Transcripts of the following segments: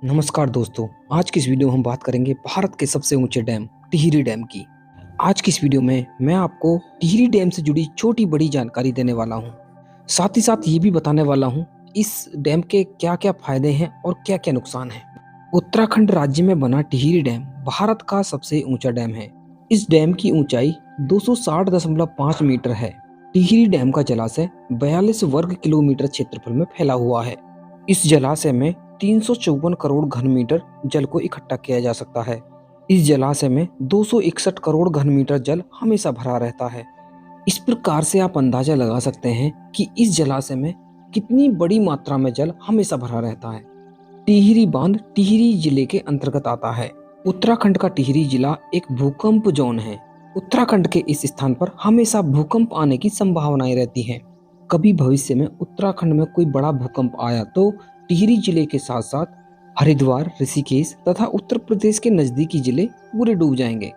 नमस्कार दोस्तों। आज की इस वीडियो में हम बात करेंगे भारत के सबसे ऊंचे डैम टिहरी डैम की। आज की इस वीडियो में मैं आपको टिहरी डैम से जुड़ी छोटी बड़ी जानकारी देने वाला हूं। साथ ही साथ ये भी बताने वाला हूं इस डैम के क्या क्या फायदे हैं और क्या क्या नुकसान है। उत्तराखंड राज्य में बना टिहरी डैम भारत का सबसे ऊंचा डैम है। इस डैम की ऊंचाई 260.5 मीटर है। टिहरी डैम का जलाशय 42 वर्ग किलोमीटर क्षेत्रफल में फैला हुआ है। इस जलाशय में 354 करोड़ घन मीटर जल को इकट्ठा किया जा सकता है। इस जलाशय में 261 करोड़ घन मीटर जल हमेशा भरा रहता है। इस प्रकार से आप अंदाजा लगा सकते हैं कि इस जलाशय में कितनी बड़ी मात्रा में जल हमेशा भरा रहता है। टिहरी बांध टिहरी जिले के अंतर्गत आता है। उत्तराखंड का टिहरी जिला एक भूकंप जोन है। उत्तराखंड के इस स्थान पर हमेशा भूकंप आने की संभावनाएं रहती हैं। कभी भविष्य में उत्तराखंड में कोई बड़ा भूकंप आया तो टिहरी जिले के साथ साथ हरिद्वार, ऋषिकेश तथा उत्तर प्रदेश के नजदीकी जिले पूरे डूब जाएंगे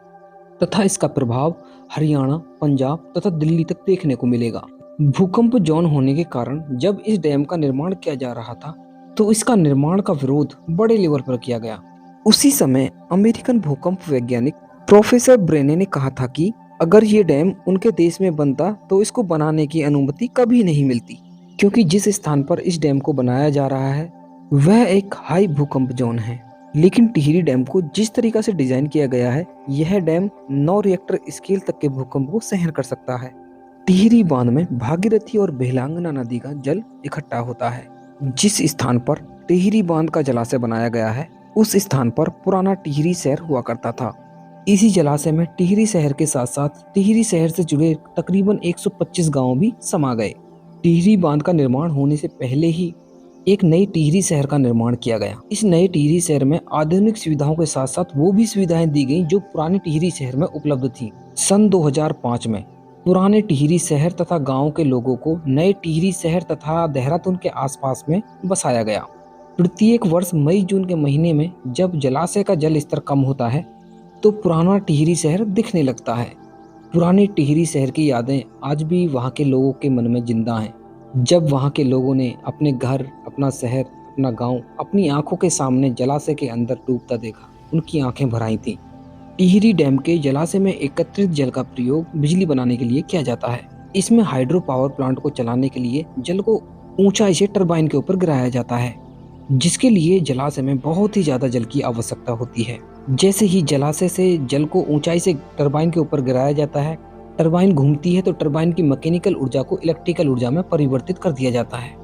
तथा इसका प्रभाव हरियाणा, पंजाब तथा दिल्ली तक देखने को मिलेगा। भूकंप जोन होने के कारण जब इस डैम का निर्माण किया जा रहा था तो इसका निर्माण का विरोध बड़े लेवल पर किया गया। उसी समय अमेरिकन भूकंप वैज्ञानिक प्रोफेसर ब्रेने ने कहा था कि अगर ये डैम उनके देश में बनता तो इसको बनाने की अनुमति कभी नहीं मिलती, क्योंकि जिस स्थान पर इस डैम को बनाया जा रहा है वह एक हाई भूकंप जोन है। लेकिन टिहरी डैम को जिस तरीका से डिजाइन किया गया है, यह डैम 9 रिएक्टर स्केल तक के भूकंप को सहन कर सकता है। टिहरी बांध में भागीरथी और बेहलांगना नदी का जल इकट्ठा होता है। जिस स्थान पर टिहरी बांध का जलाशय बनाया गया है उस स्थान पर पुराना टिहरी शहर हुआ करता था। इसी जलाशय में टिहरी शहर के साथ साथ टिहरी शहर से जुड़े तकरीबन 125 गांव भी समा गए। टिहरी बांध का निर्माण होने से पहले ही एक नई टिहरी शहर का निर्माण किया गया। इस नए टिहरी शहर में आधुनिक सुविधाओं के साथ साथ वो भी सुविधाएं दी गई जो पुरानी टिहरी शहर में उपलब्ध थी। सन 2005 में पुराने टिहरी शहर तथा गांव के लोगों को नए टिहरी शहर तथा देहरादून के आसपास में बसाया गया। प्रत्येक वर्ष मई जून के महीने में जब जलाशय का जल स्तर कम होता है तो पुराना टिहरी शहर दिखने लगता है। पुराने टिहरी शहर की यादें आज भी वहाँ के लोगों के मन में जिंदा हैं। जब वहाँ के लोगों ने अपने घर, अपना शहर, अपना गांव अपनी आंखों के सामने जलाशय के अंदर डूबता देखा, उनकी आंखें भर आई थीं। टिहरी डैम के जलाशय में एकत्रित जल का प्रयोग बिजली बनाने के लिए किया जाता है। इसमें हाइड्रो पावर प्लांट को चलाने के लिए जल को ऊंचाई से टरबाइन के ऊपर गिराया जाता है, जिसके लिए जलाशय में बहुत ही ज्यादा जल की आवश्यकता होती है। जैसे ही जलाशय से जल को ऊंचाई से टरबाइन के ऊपर गिराया जाता है, टरबाइन घूमती है तो टरबाइन की मैकेनिकल ऊर्जा को इलेक्ट्रिकल ऊर्जा में परिवर्तित कर दिया जाता है।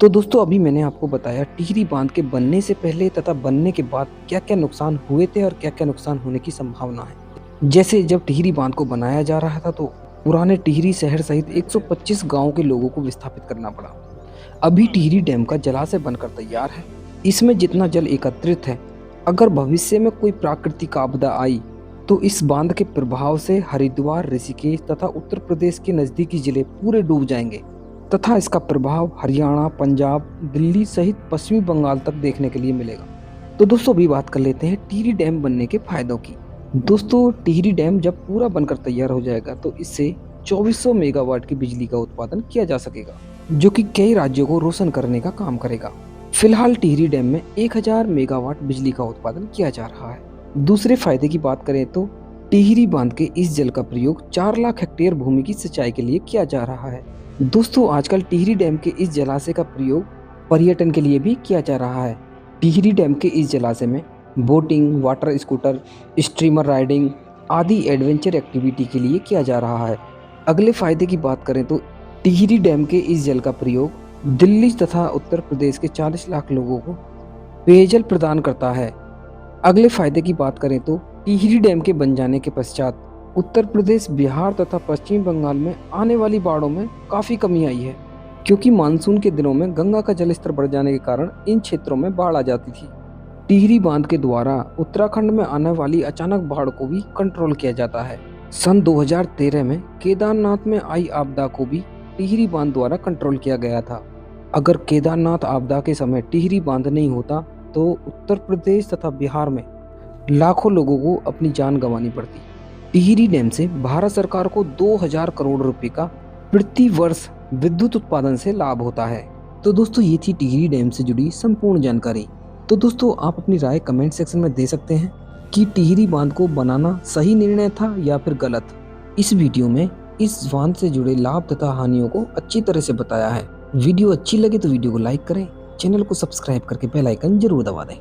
तो दोस्तों, अभी मैंने आपको बताया टिहरी बांध के बनने से पहले तथा बनने के बाद क्या क्या नुकसान हुए थे और क्या क्या नुकसान होने की संभावना है। जैसे जब टिहरी बांध को बनाया जा रहा था तो पुराने टिहरी शहर सहित 125 गाँव के लोगों को विस्थापित करना पड़ा। अभी टिहरी डैम का जलाशय बनकर तैयार है। इसमें जितना जल एकत्रित है, अगर भविष्य में कोई प्राकृतिक आपदा आई तो इस बांध के प्रभाव से हरिद्वार, ऋषिकेश तथा उत्तर प्रदेश के नजदीकी जिले पूरे डूब जाएंगे तथा इसका प्रभाव हरियाणा, पंजाब, दिल्ली सहित पश्चिमी बंगाल तक देखने के लिए मिलेगा। तो दोस्तों, अभी बात कर लेते हैं टिहरी डैम बनने के फायदों की। दोस्तों, टिहरी डैम जब पूरा बनकर तैयार हो जाएगा तो इससे 2400 मेगावाट की बिजली का उत्पादन किया जा सकेगा, जो कि कई राज्यों को रोशन करने का काम करेगा। फिलहाल टिहरी डैम में 1000 मेगावाट बिजली का उत्पादन किया जा रहा है। दूसरे फायदे की बात करें तो टिहरी बांध के इस जल का प्रयोग 4 लाख हेक्टेयर भूमि की सिंचाई के लिए किया जा रहा है। दोस्तों, आजकल टिहरी डैम के इस जलाशय का प्रयोग पर्यटन के लिए भी किया जा रहा है। टिहरी डैम के इस जलाशय में boating, water scooter, streamer riding आदि एडवेंचर एक्टिविटी के लिए किया जा रहा है। अगले फायदे की बात करें तो टिहरी डैम के इस जल का प्रयोग दिल्ली तथा उत्तर प्रदेश के 40 लाख लोगों को पेयजल प्रदान करता है। अगले फायदे की बात करें तो टिहरी डैम के बन जाने के पश्चात उत्तर प्रदेश, बिहार तथा पश्चिम बंगाल में आने वाली बाढ़ों में काफ़ी कमी आई है, क्योंकि मानसून के दिनों में गंगा का जलस्तर बढ़ जाने के कारण इन क्षेत्रों में बाढ़ आ जाती थी। टिहरी बांध के द्वारा उत्तराखंड में आने वाली अचानक बाढ़ को भी कंट्रोल किया जाता है। सन 2013 में केदारनाथ में आई आपदा को भी टिहरी बांध द्वारा कंट्रोल किया गया था। अगर केदारनाथ आपदा के समय टिहरी बांध नहीं होता तो उत्तर प्रदेश तथा बिहार में लाखों लोगों को अपनी जान गंवानी पड़ती। टिहरी डैम से भारत सरकार को 2000 करोड़ रुपए का प्रति वर्ष विद्युत उत्पादन से लाभ होता है। तो दोस्तों, ये थी टिहरी डैम से जुड़ी संपूर्ण जानकारी। तो दोस्तों आप अपनी राय कमेंट सेक्शन में दे सकते हैं कि टिहरी बांध को बनाना सही निर्णय था या फिर गलत। इस वीडियो में इस बांध से जुड़े लाभ तथा हानियों को अच्छी तरह से बताया है। वीडियो अच्छी लगे तो वीडियो को लाइक करें, चैनल को सब्सक्राइब करके बेल आइकन जरूर दबा दें।